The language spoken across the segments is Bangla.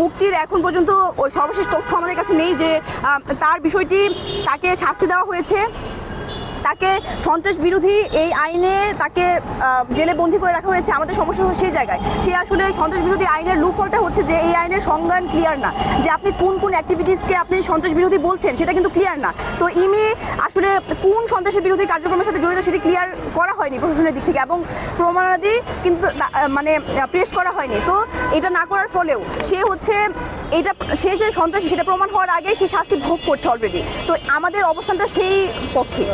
মুক্তির এখন পর্যন্ত সর্বশেষ তথ্য আমাদের কাছে নেই যে তার বিষয়টি তাকে শাস্তি দেওয়া হয়েছে, তাকে সন্ত্রাস বিরোধী এই আইনে তাকে জেলে বন্দী করে রাখা হয়েছে। আমাদের সমস্যা সেই জায়গায়, সে আসলে সন্ত্রাস বিরোধী আইনের লুফলটা হচ্ছে যে এই আইনের সংজ্ঞান ক্লিয়ার না, যে আপনি কোন কোন অ্যাক্টিভিটিসকে আপনি সন্ত্রাস বিরোধী বলছেন সেটা কিন্তু ক্লিয়ার না। তো ইমি আসলে কোন সন্ত্রাসী বিরোধী কার্যক্রমের সাথে জড়িত সেটি ক্লিয়ার করা হয়নি প্রশাসনের দিক থেকে, এবং প্রমাণাদি কিন্তু মানে পেশ করা হয়নি। তো এটা না করার ফলেও সে হচ্ছে এটা সে সন্ত্রাসী সেটা প্রমাণ হওয়ার আগে সে শাস্তি ভোগ করছে অলরেডি। তো আমাদের অবস্থানটা সেই পক্ষে।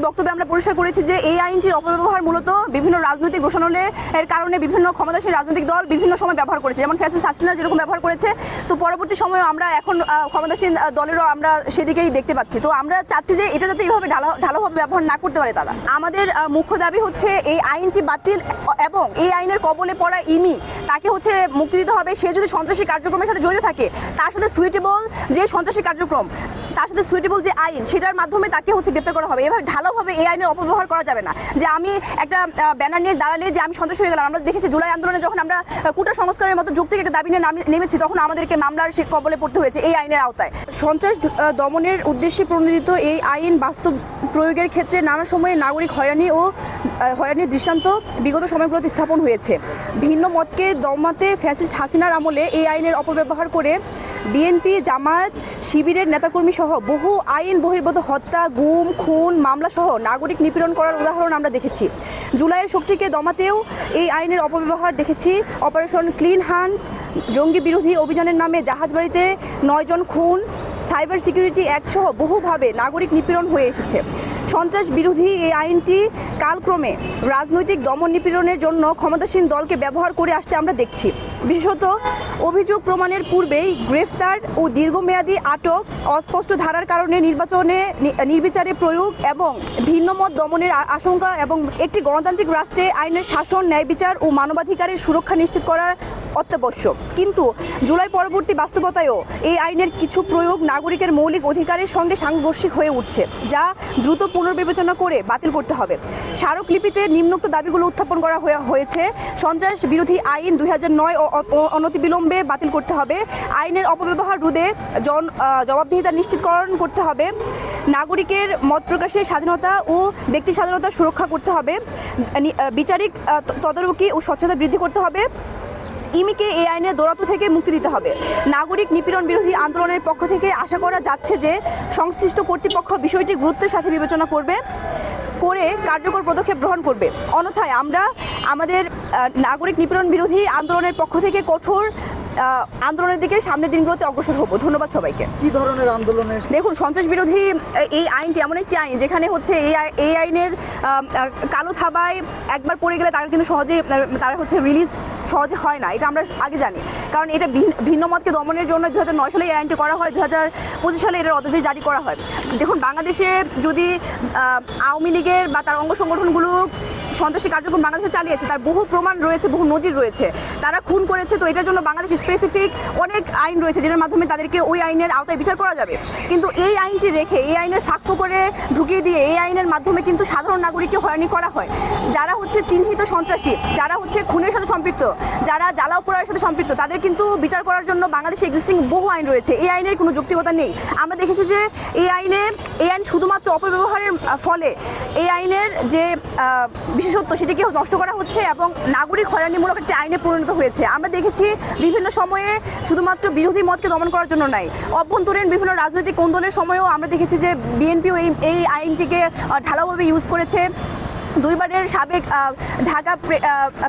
বক্তব্যে আমরা পরিষ্কার করেছি যে এই আইনটির অপব্যবহার মূলত বিভিন্ন রাজনৈতিক ঘোষণার কারণে বিভিন্ন ক্ষমতাসীন রাজনৈতিক দল বিভিন্ন সময় ব্যবহার করেছে, যেমন ফ্যাসিস্ট হাসিনা যেরকম ব্যবহার করেছে। তো পরবর্তী সময়ে আমরা এখন ক্ষমতাসীন দলেরও আমরা সেদিকেই দেখতে পাচ্ছি। তো আমরা চাচ্ছি যে এটা যাতে এইভাবে ঢালাওভাবে ব্যবহার না করতে পারে তারা। আমাদের মুখ্য দাবি হচ্ছে এই আইনটি বাতিল এবং এই আইনের কবলে পড়া ইমি তাকে হচ্ছে মুক্তি দিতে হবে। সে যদি সন্ত্রাসী কার্যক্রমের সাথে জড়িত থাকে, তার সাথে সুইটেবল যে সন্ত্রাসী কার্যক্রম, তার সাথে সুইটেবল যে আইন, সেটার মাধ্যমে তাকে হচ্ছে গ্রেপ্তার করা হবে। এভাবে ঢালাওভাবে এই আইনের অপব্যবহার করা যাবে না, যে আমি একটা ব্যানার নিয়ে দাঁড়ালে যে আমি সন্ত্রাসী হয়ে গেলাম। আমরা দেখেছি জুলাই আন্দোলনে যখন আমরা কোটা সংস্কারের মতো যৌক্তিক একটা দাবি নিয়ে নেমেছি, তখন আমাদেরকে মামলার কবলে পড়তে হয়েছে এই আইনের আওতায়। সন্ত্রাস দমনের উদ্দেশ্যে প্রণোদিত এই আইন বাস্তব প্রয়োগের ক্ষেত্রে নানা সময়ে নাগরিক হয়রানির দৃষ্টান্ত বিগত সময়গুলোতে স্থাপন হয়েছে। ভিন্ন মতকে দমাতে ফ্যাসিস্ট হাসিনার আমলে এই আইনের অপব্যবহার করে বিএনপি, জামায়াত, শিবিরের নেতাকর্মী সহ বহু আইন বহির্ভূত হত্যা, গুম, খুন, মামলা সহ নাগরিক নিপীড়ন করার উদাহরণ আমরা দেখেছি। জুলাইয়ের শক্তিকে দমাতেও এই আইনের অপব্যবহার দেখেছি। অপারেশন ক্লিন হান্ট, জঙ্গি বিরোধী অভিযানের নামে জাহাজবাড়িতে 9 জন খুন, সাইবার সিকিউরিটি অ্যাক্ট সহ বহুভাবে নাগরিক নিপীড়ন হয়ে এসেছে। সন্ত্রাস বিরোধী এই আইনটি কালক্রমে রাজনৈতিক দমন নিপীড়নের জন্য ক্ষমতাসীন দলকে ব্যবহার করে আসতে আমরা দেখছি। বিশেষত অভিযোগ প্রমাণের পূর্বেই গ্রেফতার ও দীর্ঘমেয়াদী আটক, অস্পষ্ট ধারার কারণে নির্বিচারে প্রয়োগ এবং ভিন্নমত দমনের আশঙ্কা, এবং একটি গণতান্ত্রিক রাষ্ট্রে আইনের শাসন, ন্যায় বিচার ও মানবাধিকারের সুরক্ষা নিশ্চিত করার অত্যাবশ্যক। কিন্তু জুলাই পরবর্তী বাস্তবতায়ও এই আইনের কিছু প্রয়োগ নাগরিকের মৌলিক অধিকারের সঙ্গে সাংঘর্ষিক হয়ে উঠছে, যা দ্রুত পুনর্বিবেচনা করে বাতিল করতে হবে। স্মারকলিপিতে নিম্নোক্ত দাবিগুলো উত্থাপন করা হয়েছে। সন্ত্রাস বিরোধী আইন 2009 অনতিবিলম্বে বাতিল করতে হবে। আইনের অপব্যবহার রোধে জবাবদিহিতা নিশ্চিতকরণ করতে হবে। নাগরিকের মত প্রকাশের স্বাধীনতা ও ব্যক্তি স্বাধীনতা সুরক্ষা করতে হবে। বিচারিক তদারকি ও স্বচ্ছতা বৃদ্ধি করতে হবে। ইমিকে এই আইনের দৌরাত্ম্য থেকে মুক্তি দিতে হবে। নাগরিক নিপীড়ন বিরোধী আন্দোলনের পক্ষ থেকে আশা করা যাচ্ছে যে সংশ্লিষ্ট কর্তৃপক্ষ বিষয়টি গুরুত্বের সাথে বিবেচনা করে কার্যকর পদক্ষেপ গ্রহণ করবে। অন্যথায় আমরা আমাদের নাগরিক নিপীড়ন বিরোধী আন্দোলনের পক্ষ থেকে কঠোর আন্দোলনের দিকে সামনের দিনগুলোতে অগ্রসর হব। ধন্যবাদ সবাইকে। কি ধরনের আন্দোলনে? দেখুন, সন্ত্রাস বিরোধী এই আইনটি এমন একটি আইন যেখানে হচ্ছে এই আইনের কালো থাবায় একবার পড়ে গেলে তারা কিন্তু তারা হচ্ছে রিলিজ সহজে হয় না, এটা আমরা আগে জানি। কারণ এটা ভিন্ন মতকে দমনের জন্য 2009 সালে এই আইনটি করা হয়, 2025 সালে এটার অধ্যাদেশ জারি করা হয়। দেখুন, বাংলাদেশে যদি আওয়ামী লীগের বা তার অঙ্গ সংগঠনগুলো সন্ত্রাসী কার্যক্রম বাংলাদেশে চালিয়েছে, তার বহু প্রমাণ রয়েছে, বহু নজির রয়েছে। তারা খুন করেছে, তো এটার জন্য বাংলাদেশ স্পেসিফিক অনেক আইন রয়েছে যেটার মাধ্যমে তাদেরকে ওই আইনের আওতায় বিচার করা যাবে। কিন্তু এই আইনটি রেখে এই আইনের ফাঁকফোঁ করে ঢুকিয়ে দিয়ে এই আইনের মাধ্যমে কিন্তু সাধারণ নাগরিককে হয়রানি করা হয়। যারা হচ্ছে চিহ্নিত সন্ত্রাসী, যারা হচ্ছে খুনের সাথে সম্পৃক্ত, যারা জ্বালাও পোড়ার সাথে সম্পৃক্ত, তাদের কিন্তু বিচার করার জন্য বাংলাদেশে এক্সিস্টিং বহু আইন রয়েছে। এই আইনের কোনো যৌক্তিকতা নেই। আমরা দেখেছি যে এই আইন শুধুমাত্র অপব্যবহারের ফলে এই আইনের যে বিশেষত্ব সেটিকে নষ্ট করা হচ্ছে এবং নাগরিক হয়রানিমূলক একটি আইনে পরিণত হয়েছে। আমরা দেখেছি বিভিন্ন সময়ে শুধুমাত্র বিরোধী মতকে দমন করার জন্য নয়, অভ্যন্তরীণ বিভিন্ন রাজনৈতিক কোন্দলের সময়েও আমরা দেখেছি যে বিএনপিও এই আইনটিকে ঢালাওভাবে ইউজ করেছে। দুইবারের সাবেক ঢাকা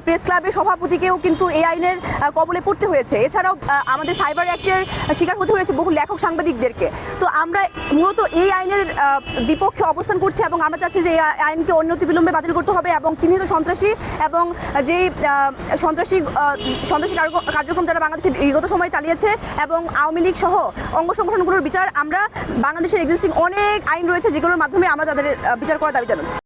প্রেস ক্লাবের সভাপতিকেও কিন্তু এই আইনের কবলে পড়তে হয়েছে। এছাড়াও আমাদের সাইবার অ্যাক্টের শিকার হতে হয়েছে বহু লেখক সাংবাদিকদেরকে। তো আমরা মূলত এই আইনের বিপক্ষে অবস্থান করছি এবং আমরা চাচ্ছি যে এই আইনকে অনতিবিলম্বে বাতিল করতে হবে এবং চিহ্নিত সন্ত্রাসী এবং যেই সন্ত্রাসী কার্যক্রম যারা বাংলাদেশে বিগত সময়ে চালিয়েছে এবং আওয়ামী লীগ সহ অঙ্গ সংগঠনগুলোর বিচার, আমরা বাংলাদেশের এক্সিস্টিং অনেক আইন রয়েছে যেগুলোর মাধ্যমে আমরা তাদের বিচার করার দাবি জানাচ্ছি।